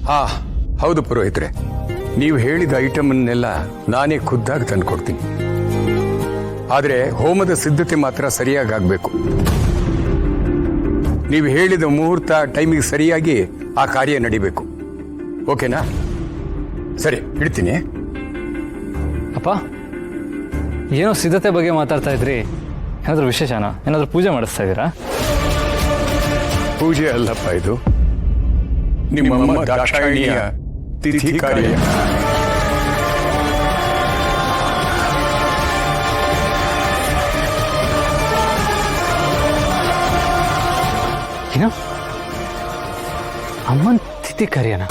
ಹಾ ಹೌದು ಪುರೋಹಿತ್ರೆ, ನೀವು ಹೇಳಿದ ಐಟಮನ್ನೆಲ್ಲ ನಾನೇ ಖುದ್ದಾಗಿ ತಂದುಕೊಡ್ತೀನಿ. ಆದರೆ ಹೋಮದ ಸಿದ್ಧತೆ ಮಾತ್ರ ಸರಿಯಾಗಿ ಆಗಬೇಕು. ನೀವು ಹೇಳಿದ ಮುಹೂರ್ತ ಟೈಮಿಗೆ ಸರಿಯಾಗಿ ಆ ಕಾರ್ಯ ನಡಿಬೇಕು. ಓಕೆನಾ? ಸರಿ, ಇಡ್ತೀನಿ. ಅಪ್ಪ, ಏನೋ ಸಿದ್ಧತೆ ಬಗ್ಗೆ ಮಾತಾಡ್ತಾ ಇದ್ರಿ, ಏನಾದರೂ ವಿಶೇಷನಾ? ಏನಾದರೂ ಪೂಜೆ ಮಾಡಿಸ್ತಾ ಇದ್ದೀರಾ? ಪೂಜೆ ಅಲ್ಲಪ್ಪ, ಇದು ನಿಮ್ಮಮ್ಮ ದಾಕ್ಷಾಯಿಣಿಯ ತಿಥಿ ಕಾರ್ಯ. ಏನು? ಅಮ್ಮನ ತಿಥಿ ಕಾರ್ಯನ?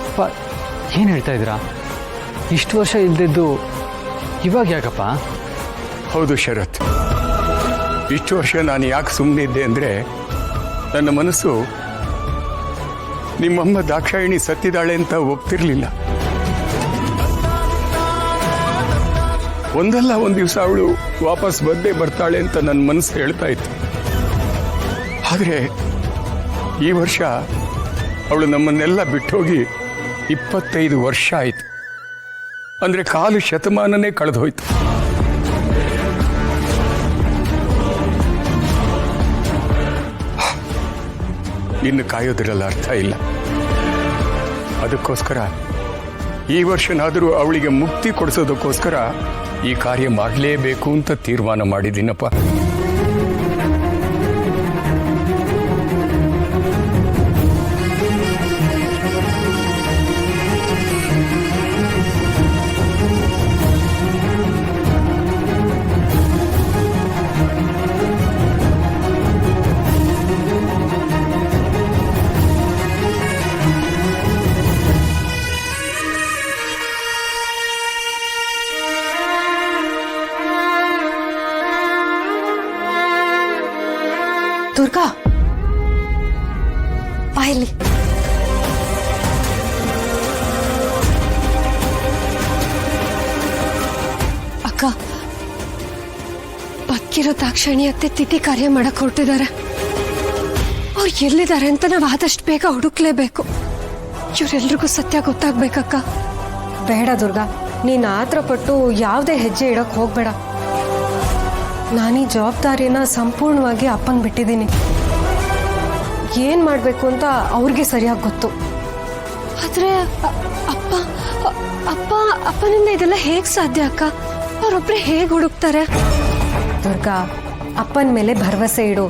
ಅಪ್ಪ, ಏನು ಹೇಳ್ತಾ ಇದ್ದೀರಾ? ಇಷ್ಟು ವರ್ಷ ಇಲ್ದಿದ್ದು ಇವಾಗ ಯಾಕಪ್ಪ? ಹೌದು ಶರತ್, ಇಷ್ಟು ವರ್ಷ ನಾನು ಯಾಕೆ ಸುಮ್ಮನೆ ಇದ್ದೆ ಅಂದರೆ, ನನ್ನ ಮನಸ್ಸು ನಿಮ್ಮಮ್ಮ ದಾಕ್ಷಾಯಿಣಿ ಸತ್ತಿದ್ದಾಳೆ ಅಂತ ಒಪ್ತಿರ್ಲಿಲ್ಲ. ಒಂದಲ್ಲ ಒಂದು ದಿವಸ ಅವಳು ವಾಪಸ್ ಬಂದೇ ಬರ್ತಾಳೆ ಅಂತ ನನ್ನ ಮನಸ್ಸು ಹೇಳ್ತಾ ಇತ್ತು. ಆದರೆ ಈ ವರ್ಷ ಅವಳು ನಮ್ಮನ್ನೆಲ್ಲ ಬಿಟ್ಟೋಗಿ 25 ವರ್ಷ ಆಯಿತು. ಅಂದರೆ ಕಾಲು ಶತಮಾನನೇ ಕಳೆದು ಹೋಯ್ತು. ಇನ್ನು ಕಾಯೋದ್ರಲ್ಲಿ ಅರ್ಥ ಇಲ್ಲ. ಅದಕ್ಕೋಸ್ಕರ ಈ ವರ್ಷನಾದರೂ ಅವಳಿಗೆ ಮುಕ್ತಿ ಕೊಡಿಸೋದಕ್ಕೋಸ್ಕರ ಈ ಕಾರ್ಯ ಮಾಡಲೇಬೇಕು ಅಂತ ತೀರ್ಮಾನ ಮಾಡಿದ್ದೀನಪ್ಪ. ದುರ್ಗಾ, ಬಾಯಲ್ಲಿ ಅಕ್ಕ, ಬದುಕಿರೋ ದಾಕ್ಷಾಯಿಣಿ ಅತ್ತೆ ತಿಥಿ ಕಾರ್ಯ ಮಾಡಕ್ ಹೊರಟಿದ್ದಾರೆ. ಅವ್ರು ಎಲ್ಲಿದ್ದಾರೆ ಅಂತ ನಾವು ಆದಷ್ಟು ಬೇಗ ಹುಡುಕ್ಲೇಬೇಕು. ಇವರೆಲ್ರಿಗೂ ಸತ್ಯ ಗೊತ್ತಾಗ್ಬೇಕಕ್ಕ. ಬೇಡ ದುರ್ಗಾ, ನೀನ್ ಆತರ ಪಟ್ಟು ಯಾವುದೇ ಹೆಜ್ಜೆ ಇಡಕ್ ಹೋಗ್ಬೇಡ. ನಾನೀ ಜವಾಬ್ದಾರಿನ ಸಂಪೂರ್ಣವಾಗಿ ಅಪ್ಪನ್ ಬಿಟ್ಟಿದ್ದೀನಿ. ಏನ್ ಮಾಡ್ಬೇಕು ಅಂತ ಅವ್ರಿಗೆ ಸರಿಯಾಗಿ ಗೊತ್ತು. ಆದ್ರೆ ಅಪ್ಪ ಅಪ್ಪ ಅಪ್ಪನಿಂದ ಇದೆಲ್ಲ ಹೇಗ್ ಸಾಧ್ಯ ಅಕ್ಕ? ಅವರೊಬ್ರೆ ಹೇಗ್ ಹುಡುಕ್ತಾರೆ? ದುರ್ಗಾ, ಅಪ್ಪನ ಮೇಲೆ ಭರವಸೆ ಇಡು.